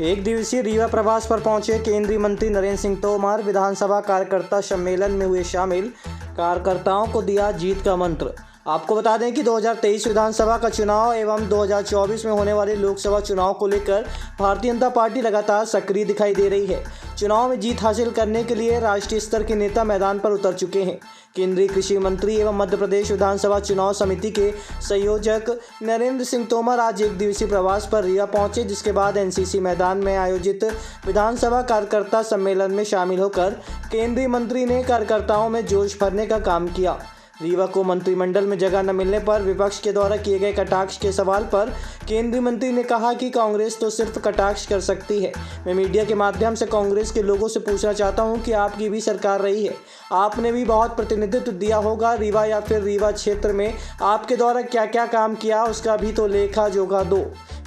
एक दिवसीय रीवा प्रवास पर पहुंचे केंद्रीय मंत्री नरेंद्र सिंह तोमर विधानसभा कार्यकर्ता सम्मेलन में हुए शामिल। कार्यकर्ताओं को दिया जीत का मंत्र। आपको बता दें कि 2023 विधानसभा का चुनाव एवं 2024 में होने वाले लोकसभा चुनाव को लेकर भारतीय जनता पार्टी लगातार सक्रिय दिखाई दे रही है। चुनाव में जीत हासिल करने के लिए राष्ट्रीय स्तर के नेता मैदान पर उतर चुके हैं। केंद्रीय कृषि मंत्री एवं मध्य प्रदेश विधानसभा चुनाव समिति के संयोजक नरेंद्र सिंह तोमर आज एक दिवसीय प्रवास पर रीवा पहुंचे, जिसके बाद एनसीसी मैदान में आयोजित विधानसभा कार्यकर्ता सम्मेलन में शामिल होकर केंद्रीय मंत्री ने कार्यकर्ताओं में जोश भरने का काम किया। रीवा को मंत्रिमंडल में जगह न मिलने पर विपक्ष के द्वारा किए गए कटाक्ष के सवाल पर केंद्रीय मंत्री ने कहा कि कांग्रेस तो सिर्फ कटाक्ष कर सकती है। मैं मीडिया के माध्यम से कांग्रेस के लोगों से पूछना चाहता हूं कि आपकी भी सरकार रही है, आपने भी बहुत प्रतिनिधित्व दिया होगा रीवा या फिर रीवा क्षेत्र में आपके द्वारा क्या क्या काम किया, उसका भी तो लेखा जोखा दो।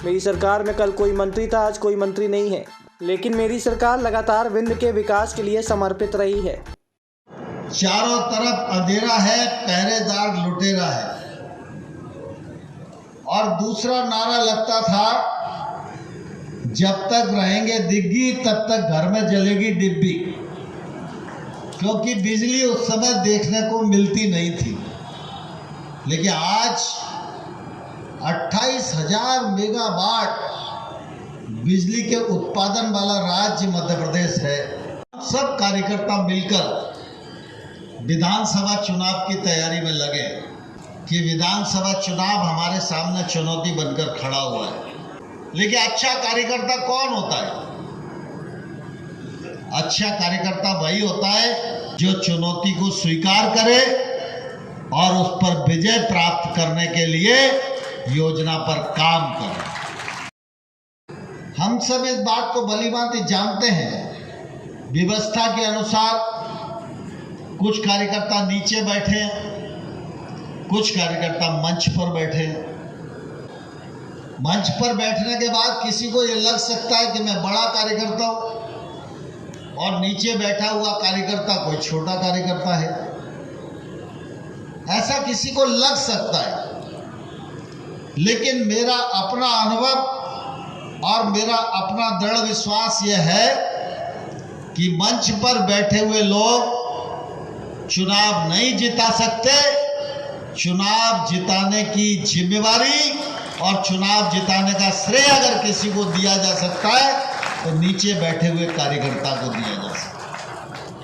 मेरी सरकार में कल कोई मंत्री था, आज कोई मंत्री नहीं है, लेकिन मेरी सरकार लगातार विंध्य के विकास के लिए समर्पित रही है। चारों तरफ अंधेरा है, पहरेदार लुटेरा है। और दूसरा नारा लगता था, जब तक रहेंगे दिग्गी तब तक घर में जलेगी डिब्बी, क्योंकि बिजली उस समय देखने को मिलती नहीं थी। लेकिन आज 28,000 मेगावाट बिजली के उत्पादन वाला राज्य मध्य प्रदेश है। सब कार्यकर्ता मिलकर विधानसभा चुनाव की तैयारी में लगे कि विधानसभा चुनाव हमारे सामने चुनौती बनकर खड़ा हुआ है। लेकिन अच्छा कार्यकर्ता कौन होता है? अच्छा कार्यकर्ता वही होता है जो चुनौती को स्वीकार करे और उस पर विजय प्राप्त करने के लिए योजना पर काम करे। हम सब इस बात को भलीभांति जानते हैं, व्यवस्था के अनुसार कुछ कार्यकर्ता नीचे बैठे, कुछ कार्यकर्ता मंच पर बैठे। मंच पर बैठने के बाद किसी को यह लग सकता है कि मैं बड़ा कार्यकर्ता हूं और नीचे बैठा हुआ कार्यकर्ता कोई छोटा कार्यकर्ता है। ऐसा किसी को लग सकता है, लेकिन मेरा अपना अनुभव और मेरा अपना दृढ़ विश्वास यह है कि मंच पर बैठे हुए लोग चुनाव नहीं जिता सकते। चुनाव जिताने की जिम्मेवारी और चुनाव जिताने का श्रेय अगर किसी को दिया जा सकता है तो नीचे बैठे हुए कार्यकर्ता को दिया जा सकता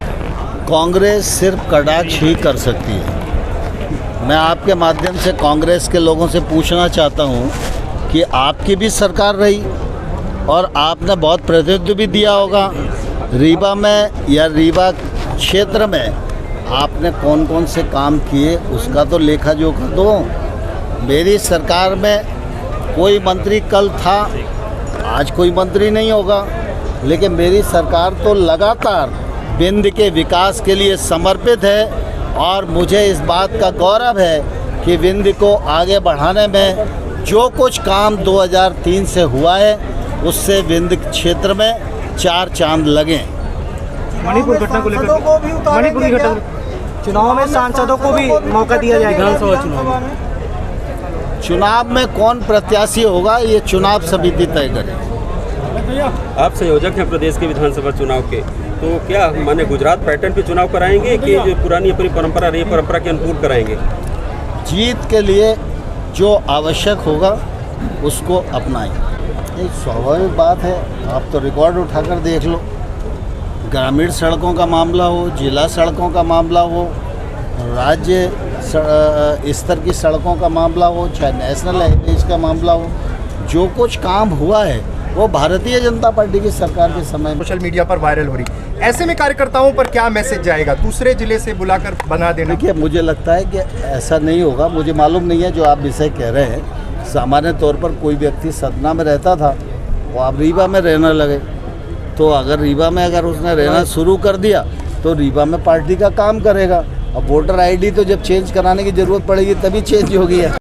है। कांग्रेस सिर्फ कटाक्ष ही कर सकती है। मैं आपके माध्यम से कांग्रेस के लोगों से पूछना चाहता हूं कि आपकी भी सरकार रही और आपने बहुत प्रतिनिधित्व भी दिया होगा। रीवा में या रीवा क्षेत्र में आपने कौन कौन से काम किए, उसका तो लेखा जोखा दो। मेरी सरकार में कोई मंत्री कल था, आज कोई मंत्री नहीं होगा, लेकिन मेरी सरकार तो लगातार विंध्य के विकास के लिए समर्पित है और मुझे इस बात का गौरव है कि विंध्य को आगे बढ़ाने में जो कुछ काम 2003 से हुआ है उससे विंध्य क्षेत्र में 4 चांद लगे। मणिपुर घटना को लेकर मणिपुर की घटना चुनाव में सांसदों को भी मौका दिया जाएगा। विधानसभा चुनाव में कौन प्रत्याशी होगा ये चुनाव समिति तय करेगी। आप संयोजक हैं प्रदेश के विधानसभा चुनाव के, तो क्या माने गुजरात पैटर्न पे चुनाव कराएंगे कि जो पुरानी अपनी परंपरा रही परंपरा के अनुकूल कराएंगे? जीत के लिए जो आवश्यक होगा उसको अपनाएं। ये स्वाभाविक बात है। आप तो रिकॉर्ड उठाकर देख लो, ग्रामीण सड़कों का मामला हो, जिला सड़कों का मामला हो, राज्य स्तर की सड़कों का मामला हो, चाहे नेशनल हेरिटेज का मामला हो, जो कुछ काम हुआ है वो भारतीय जनता पार्टी की सरकार के समय सोशल मीडिया पर वायरल हो रही। ऐसे में कार्यकर्ताओं पर क्या मैसेज जाएगा? दूसरे जिले से बुलाकर बना देना? देखिए, मुझे लगता है कि ऐसा नहीं होगा। मुझे मालूम नहीं है जो आप विषय कह रहे हैं। सामान्य तौर पर कोई व्यक्ति सतना में रहता था, वो आप रीवा में रहने लगे, तो अगर रीवा में अगर उसने रहना शुरू कर दिया तो रीवा में पार्टी का काम करेगा। अब वोटर आईडी तो जब चेंज कराने की ज़रूरत पड़ेगी तभी चेंज होगी।